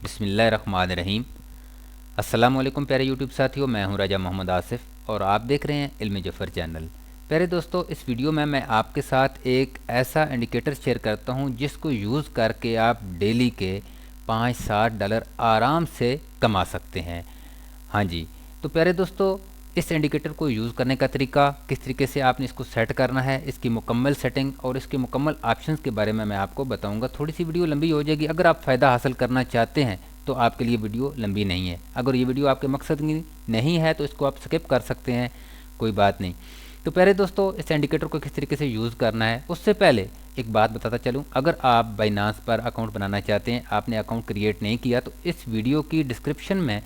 बिस्मिल्लाहिर्रहमानिर्रहीम। अस्सलामुअलैकुम प्यारे यूट्यूब साथियों, मैं हूं राजा मोहम्मद आसिफ और आप देख रहे हैं इल्म जफ़र चैनल। प्यारे दोस्तों, इस वीडियो में मैं आपके साथ एक ऐसा इंडिकेटर शेयर करता हूं जिसको यूज़ करके आप डेली के 5-7 डॉलर आराम से कमा सकते हैं। हाँ जी, तो प्यारे दोस्तों, इस इंडिकेटर को यूज़ करने का तरीका, किस तरीके से आपने इसको सेट करना है, इसकी मुकम्मल सेटिंग और इसके मुकम्मल ऑप्शंस के बारे में मैं आपको बताऊंगा। थोड़ी सी वीडियो लंबी हो जाएगी। अगर आप फ़ायदा हासिल करना चाहते हैं तो आपके लिए वीडियो लंबी नहीं है। अगर ये वीडियो आपके मकसद की नहीं है तो इसको आप स्किप कर सकते हैं, कोई बात नहीं। तो प्यारे दोस्तों, इस इंडिकेटर को किस तरीके से यूज़ करना है उससे पहले एक बात बताता चलूँ। अगर आप बाइनांस पर अकाउंट बनाना चाहते हैं, आपने अकाउंट क्रिएट नहीं किया, तो इस वीडियो की डिस्क्रिप्शन में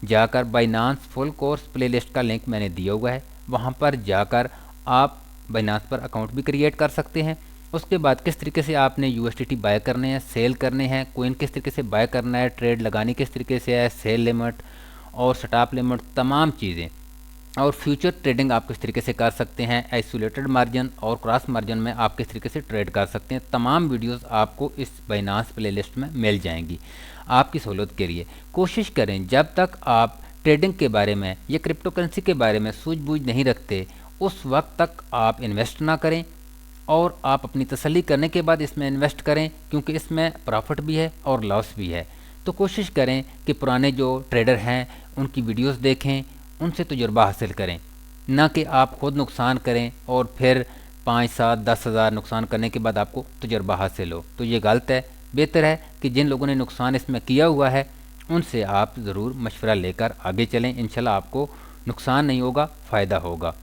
जाकर बाइनांस फुल कोर्स प्लेलिस्ट का लिंक मैंने दिया हुआ है, वहाँ पर जाकर आप बाइनांस पर अकाउंट भी क्रिएट कर सकते हैं। उसके बाद किस तरीके से आपने यूएसडीटी बाय करने हैं, सेल करने हैं, कोइन किस तरीके से बाय करना है, ट्रेड लगानी किस तरीके से है, सेल लिमिट और स्टॉप लिमिट, तमाम चीज़ें, और फ्यूचर ट्रेडिंग आप किस तरीके से कर सकते हैं, आइसोलेटेड मार्जिन और क्रॉस मार्जिन में आप किस तरीके से ट्रेड कर सकते हैं, तमाम वीडियोस आपको इस बाइनांस प्लेलिस्ट में मिल जाएंगी आपकी सहूलत के लिए। कोशिश करें, जब तक आप ट्रेडिंग के बारे में या क्रिप्टो करेंसी के बारे में सूझबूझ नहीं रखते उस वक्त तक आप इन्वेस्ट ना करें और आप अपनी तसल्ली करने के बाद इसमें इन्वेस्ट करें, क्योंकि इसमें प्रॉफिट भी है और लॉस भी है। तो कोशिश करें कि पुराने जो ट्रेडर हैं उनकी वीडियोस देखें, उनसे तजुर्बा हासिल करें, ना कि आप खुद नुकसान करें और फिर 5-7-10 हज़ार नुकसान करने के बाद आपको तजुर्बा हासिल हो, तो ये गलत है। बेहतर है कि जिन लोगों ने नुकसान इसमें किया हुआ है उनसे आप ज़रूर मशवरा लेकर आगे चलें। इंशाल्लाह आपको नुकसान नहीं होगा, फ़ायदा होगा।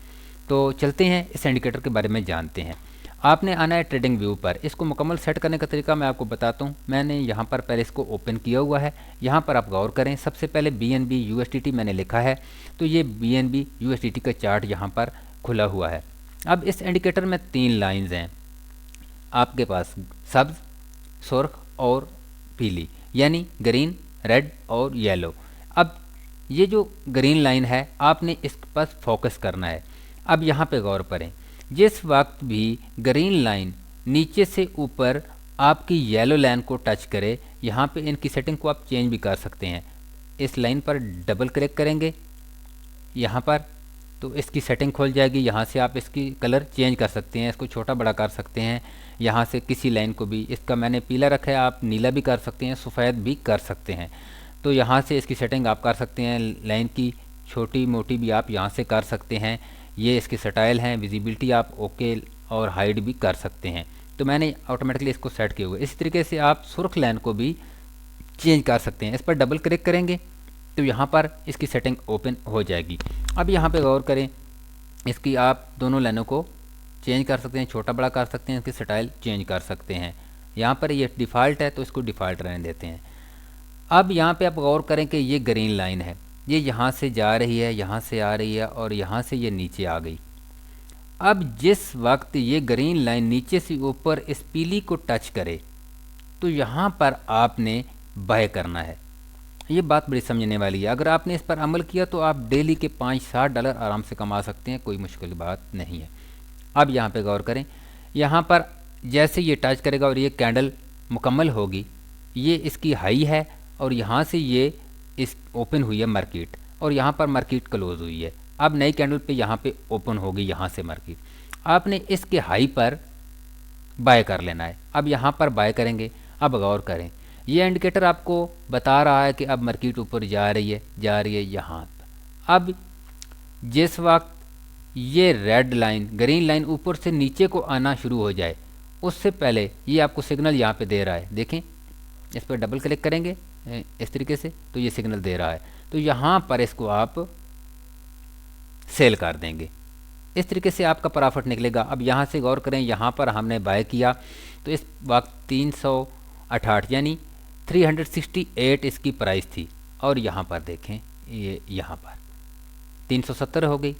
तो चलते हैं, इस इंडिकेटर के बारे में जानते हैं। आपने आना है ट्रेडिंग व्यू पर। इसको मुकम्मल सेट करने का तरीका मैं आपको बताता हूँ। मैंने यहाँ पर पहले इसको ओपन किया हुआ है। यहाँ पर आप गौर करें, सबसे पहले BNB USDT मैंने लिखा है, तो ये BNB USDT का चार्ट यहाँ पर खुला हुआ है। अब इस इंडिकेटर में 3 लाइंस हैं आपके पास, सब्ज, सुर्ख और पीली, यानी ग्रीन, रेड और येलो। अब ये जो ग्रीन लाइन है आपने इस पर फोकस करना है। अब यहाँ पे गौर करें, जिस वक्त भी ग्रीन लाइन नीचे से ऊपर आपकी येलो लाइन को टच करे, यहाँ पे इनकी सेटिंग को आप चेंज भी कर सकते हैं। इस लाइन पर डबल क्लिक करेंगे यहाँ पर, तो इसकी सेटिंग खुल जाएगी। यहाँ से आप इसकी कलर चेंज कर सकते हैं, इसको छोटा बड़ा कर सकते हैं। यहाँ से किसी लाइन को भी, इसका मैंने पीला रखा है, आप नीला भी कर सकते हैं, सफ़ेद भी कर सकते हैं। तो यहाँ से इसकी सेटिंग आप कर सकते हैं, लाइन की छोटी मोटी भी आप यहाँ से कर सकते हैं। ये इसके स्टाइल हैं, विजिबिलिटी आप ओके और हाइड भी कर सकते हैं। तो मैंने ऑटोमेटिकली इसको सेट किया हुआ है। इसी तरीके से आप सुर्ख लाइन को भी चेंज कर सकते हैं। इस पर डबल क्लिक करेंगे तो यहाँ पर इसकी सेटिंग ओपन हो जाएगी। अब यहाँ पे गौर करें, इसकी आप दोनों लाइनों को चेंज कर सकते हैं, छोटा बड़ा कर सकते हैं, इसकी स्टाइल चेंज कर सकते हैं। यहाँ पर ये डिफ़ॉल्ट है तो इसको डिफ़ॉल्ट रहने देते हैं। अब यहाँ पे आप गौर करें कि ये ग्रीन लाइन है, ये यहाँ से जा रही है, यहाँ से आ रही है और यहाँ से ये नीचे आ गई। अब जिस वक्त ये ग्रीन लाइन नीचे से ऊपर इस पीली को टच करे तो यहाँ पर आपने बाय करना है। ये बात बड़ी समझने वाली है। अगर आपने इस पर अमल किया तो आप डेली के 5-7 डॉलर आराम से कमा सकते हैं, कोई मुश्किल बात नहीं है। अब यहाँ पे गौर करें, यहाँ पर जैसे ये टच करेगा और ये कैंडल मुकम्मल होगी, ये इसकी हाई है और यहाँ से ये इस ओपन हुई है मार्केट और यहाँ पर मार्केट क्लोज हुई है। अब नई कैंडल पे यहाँ पे ओपन होगी, यहाँ से मार्केट आपने इसके हाई पर बाय कर लेना है। अब यहाँ पर बाय करेंगे। अब गौर करें, ये इंडिकेटर आपको बता रहा है कि अब मार्केट ऊपर जा रही है यहाँ पर। अब जिस वक्त ये रेड लाइन ग्रीन लाइन ऊपर से नीचे को आना शुरू हो जाए, उससे पहले ये आपको सिग्नल यहाँ पे दे रहा है। देखें, इस पर डबल क्लिक करेंगे इस तरीके से तो ये सिग्नल दे रहा है, तो यहाँ पर इसको आप सेल कर देंगे। इस तरीके से आपका प्रॉफिट निकलेगा। अब यहाँ से गौर करें, यहाँ पर हमने बाय किया तो इस वक्त 368 यानी 368 इसकी प्राइस थी और यहाँ पर देखें ये यहाँ पर 370 हो गई।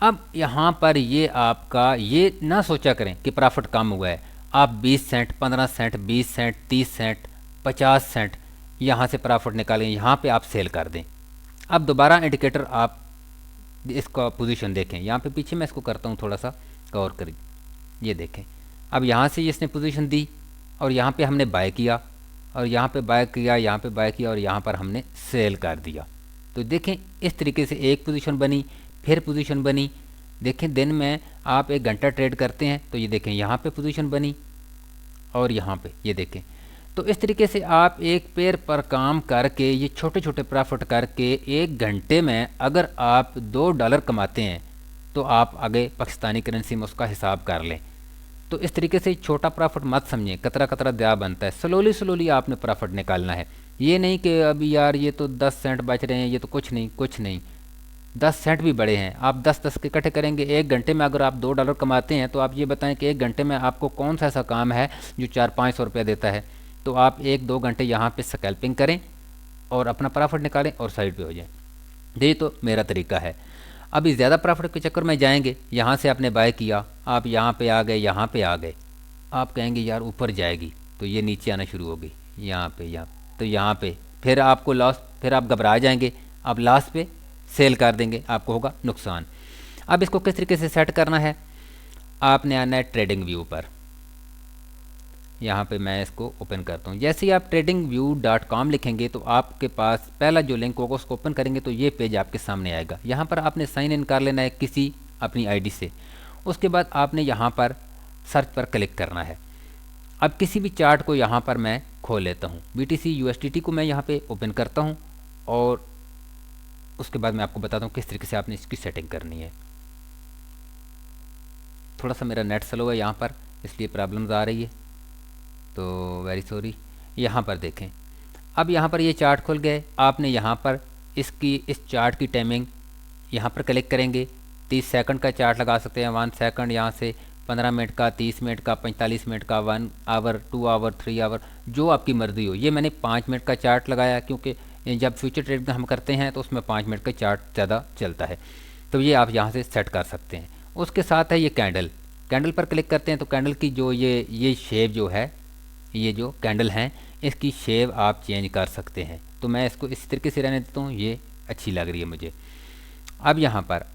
अब यहाँ पर ये आपका, ये ना सोचा करें कि प्रॉफिट कम हुआ है। आप 20 cent, 15 cent, 20 cent, 30 cent, 50 cent यहाँ से प्रॉफिट निकालें, यहाँ पे आप सेल कर दें। अब दोबारा इंडिकेटर आप इसका पोजीशन देखें, यहाँ पे पीछे मैं इसको करता हूँ, थोड़ा सा गौर करिए। ये देखें, अब यहाँ से इसने पोजीशन दी और यहाँ पे हमने बाय किया और यहाँ पे बाय किया, यहाँ पे बाय किया और यहाँ पर हमने सेल कर दिया। तो देखें इस तरीके से एक पोजीशन बनी, फिर पोजीशन बनी। देखें दिन में आप 1 घंटा ट्रेड करते हैं तो ये देखें यहाँ पे पोजीशन बनी और यहाँ पे ये देखें। तो इस तरीके से आप एक पेयर पर काम करके ये छोटे छोटे प्रॉफिट करके 1 घंटे में अगर आप $2 कमाते हैं तो आप आगे पाकिस्तानी करेंसी में उसका हिसाब कर लें। तो इस तरीके से छोटा प्रॉफिट मत समझें, कतरा कतरा दया बनता है। स्लोली स्लोली आपने प्रॉफिट निकालना है। ये नहीं कि अभी यार ये तो 10 सेंट बच रहे हैं, ये तो कुछ नहीं, कुछ नहीं, 10 सेंट भी बड़े हैं। आप 10-10 के इकट्ठे करेंगे 1 घंटे में। अगर आप $2 कमाते हैं तो आप ये बताएं कि 1 घंटे में आपको कौन सा ऐसा काम है जो 400-500 रुपया देता है। तो आप 1-2 घंटे यहाँ पे स्कैल्पिंग करें और अपना प्रॉफिट निकालें और साइड पे हो जाएं। ये तो मेरा तरीका है। अभी ज़्यादा प्रॉफिट के चक्कर में जाएंगे, यहाँ से आपने बाय किया, आप यहाँ पे आ गए, यहाँ पे आ गए, आप कहेंगे यार ऊपर जाएगी, तो ये नीचे आना शुरू हो गई, यहाँ पे, यहाँ तो यहाँ पे फिर आपको लॉस, फिर आप घबरा जाएंगे, आप लास्ट पे सेल कर देंगे, आपको होगा नुकसान। अब इसको किस तरीके से सेट करना है, आपने आना है ट्रेडिंग व्यू पर। यहाँ पे मैं इसको ओपन करता हूँ। जैसे ही आप tradingview.com लिखेंगे तो आपके पास पहला जो लिंक होगा उसको ओपन करेंगे तो ये पेज आपके सामने आएगा। यहाँ पर आपने साइन इन कर लेना है किसी अपनी आईडी से। उसके बाद आपने यहाँ पर सर्च पर क्लिक करना है। अब किसी भी चार्ट को यहाँ पर मैं खोल लेता हूँ। BTC USDT को मैं यहाँ पे ओपन करता हूँ और उसके बाद मैं आपको बताता हूँ किस तरीके से आपने इसकी सेटिंग करनी है। थोड़ा सा मेरा नेट स्लो है यहाँ पर, इसलिए प्रॉब्लम्स आ रही है, तो वेरी सॉरी। यहाँ पर देखें, अब यहाँ पर ये चार्ट खुल गए। आपने यहाँ पर इस चार्ट की टाइमिंग यहाँ पर क्लिक करेंगे। 30 सेकंड का चार्ट लगा सकते हैं, 1 सेकंड, यहाँ से 15 मिनट का, 30 मिनट का, 45 मिनट का, 1 आवर, 2 आवर, 3 आवर, जो आपकी मर्ज़ी हो। ये मैंने 5 मिनट का चार्ट लगाया क्योंकि जब फ्यूचर ट्रेड हम करते हैं तो उसमें 5 मिनट का चार्ट ज़्यादा चलता है। तो ये आप यहाँ से सेट कर सकते हैं। उसके साथ है ये कैंडल पर क्लिक करते हैं तो कैंडल की जो ये शेप जो है, ये जो कैंडल हैं इसकी शेप आप चेंज कर सकते हैं। तो मैं इसको इस तरीके से रहने देता हूँ, ये अच्छी लग रही है मुझे। अब यहाँ पर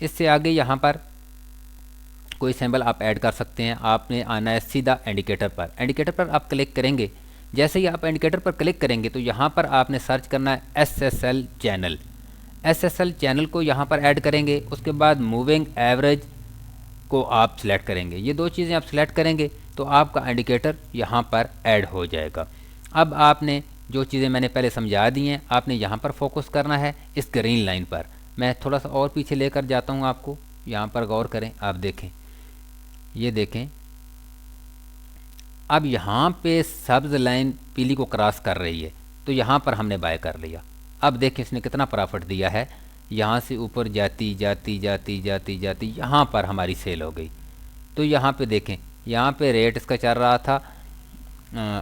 इससे आगे यहाँ पर कोई सिंबल आप ऐड कर सकते हैं। आपने आना है सीधा इंडिकेटर पर। इंडिकेटर पर आप क्लिक करेंगे। जैसे ही आप इंडिकेटर पर क्लिक करेंगे तो यहाँ पर आपने सर्च करना है SSL चैनल। SSL चैनल को यहाँ पर ऐड करेंगे। उसके बाद मूविंग एवरेज को आप सिलेक्ट करेंगे। ये 2 चीज़ें आप सिलेक्ट करेंगे तो आपका इंडिकेटर यहाँ पर ऐड हो जाएगा। अब आपने जो चीज़ें मैंने पहले समझा दी हैं, आपने यहाँ पर फोकस करना है इस ग्रीन लाइन पर। मैं थोड़ा सा और पीछे लेकर जाता हूँ आपको, यहाँ पर गौर करें, आप देखें, ये देखें। अब यहाँ पे सब्ज़ लाइन पीली को क्रॉस कर रही है तो यहाँ पर हमने बाय कर लिया। अब देखें इसने कितना प्रॉफिट दिया है। यहाँ से ऊपर जाती जाती जाती जाती जाती यहाँ पर हमारी सेल हो गई। तो यहाँ पे देखें, यहाँ पे रेट इसका चल रहा था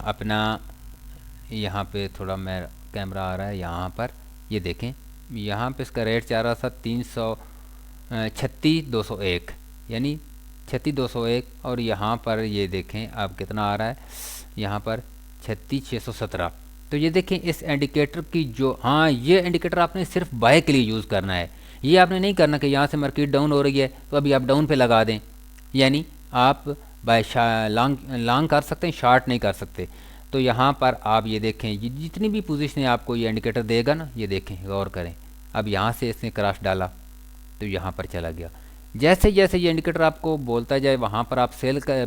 अपना, यहाँ पे थोड़ा मैं कैमरा आ रहा है यहाँ पर, ये देखें, यहाँ पे इसका रेट चल रहा था 36,201, यानी 36,201। और यहाँ पर ये देखें अब कितना आ रहा है, यहाँ पर 36,617। तो ये देखें इस इंडिकेटर की जो, हाँ, ये इंडिकेटर आपने सिर्फ बाय के लिए यूज़ करना है। ये आपने नहीं करना कि यहाँ से मार्केट डाउन हो रही है तो अभी आप डाउन पे लगा दें, यानी आप बाय लॉन्ग कर सकते हैं, शॉर्ट नहीं कर सकते। तो यहाँ पर आप ये देखें, ये जितनी भी पोजीशन आपको ये इंडिकेटर देगा ना, ये देखें, गौर करें। अब यहाँ से इसने क्रॉस डाला तो यहाँ पर चला गया। जैसे जैसे ये इंडिकेटर आपको बोलता जाए वहाँ पर आप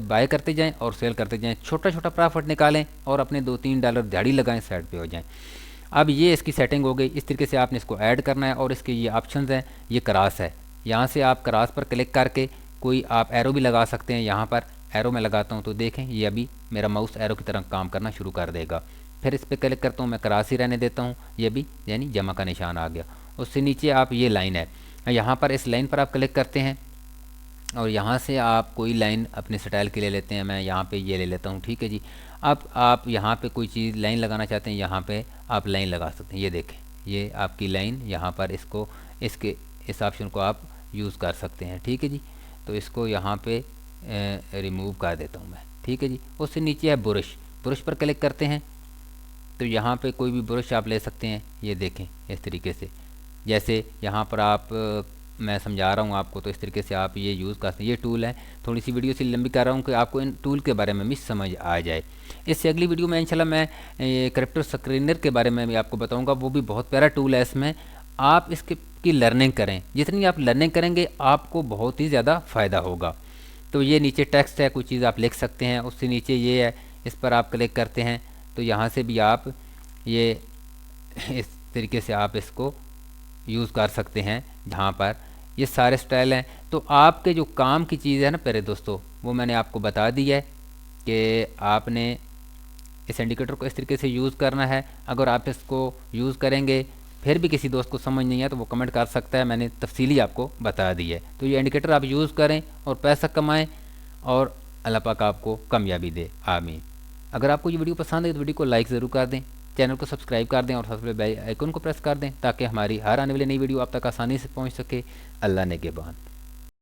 बाय करते जाएं और सेल करते जाएं। छोटा छोटा प्रॉफिट निकालें और अपने $2-3 दिहाड़ी लगाएं, साइड पे हो जाएं। अब ये इसकी सेटिंग हो गई। इस तरीके से आपने इसको ऐड करना है और इसके ये ऑप्शंस हैं, ये क्रॉस है, यहाँ से आप क्रॉस पर क्लिक करके कोई आप एरो भी लगा सकते हैं। यहाँ पर एरो में लगाता हूँ तो देखें ये अभी मेरा माउस एरो की तरह काम करना शुरू कर देगा। फिर इस पर क्लिक करता हूँ, मैं क्रॉस ही रहने देता हूँ, ये भी यानी जमा का निशान आ गया। उससे नीचे आप ये लाइन है, यहाँ पर इस लाइन पर आप क्लिक करते हैं और यहाँ से आप कोई लाइन अपने स्टाइल की ले लेते हैं। मैं यहाँ पे ये ले लेता हूँ, ठीक है जी। अब आप यहाँ पे कोई चीज़ लाइन लगाना चाहते हैं, यहाँ पे आप लाइन लगा सकते हैं। ये देखें, ये आपकी लाइन, यहाँ पर इसको इस ऑप्शन को आप यूज़ कर सकते हैं, ठीक है जी। तो इसको यहाँ पे रिमूव कर देता हूँ मैं, ठीक है जी। उससे नीचे है ब्रश पर क्लिक करते हैं तो यहाँ पे कोई भी ब्रश आप ले सकते हैं। ये देखें इस तरीके से, जैसे यहाँ पर आप मैं समझा रहा हूँ आपको, तो इस तरीके से आप ये यूज़ कर सकते हैं। ये टूल है, थोड़ी सी वीडियो से लंबी कर रहा हूँ कि आपको इन टूल के बारे में भी समझ आ जाए। इससे अगली वीडियो में इंशाल्लाह मैं कैरेक्टर स्क्रीनर के बारे में भी आपको बताऊँगा। वो भी बहुत प्यारा टूल है। इसमें आप इसके की लर्निंग करें, जितनी आप लर्निंग करेंगे आपको बहुत ही ज़्यादा फ़ायदा होगा। तो ये नीचे टेक्स्ट है, कुछ चीज़ आप लिख सकते हैं। उससे नीचे ये है, इस पर आप क्लिक करते हैं तो यहाँ से भी आप ये इस तरीके से आप इसको यूज़ कर सकते हैं, जहाँ पर ये सारे स्टाइल हैं। तो आपके जो काम की चीज़ है ना प्यारे दोस्तों, वो मैंने आपको बता दी है कि आपने इस इंडिकेटर को इस तरीके से यूज़ करना है। अगर आप इसको यूज़ करेंगे फिर भी किसी दोस्त को समझ नहीं है तो वो कमेंट कर सकता है, मैंने तफसीली आपको बता दी है। तो ये इंडिकेटर आप यूज़ करें और पैसा कमाएं और अल्लाह पाक आपको कामयाबी दे, आमीन। अगर आपको ये वीडियो पसंद है तो वीडियो को लाइक ज़रूर कर दें, चैनल को सब्सक्राइब कर दें और सबसे बेल आइकन को प्रेस कर दें ताकि हमारी हर आने वाली नई वीडियो आप तक आसानी से पहुँच सके। अल्लाह ने के बाद।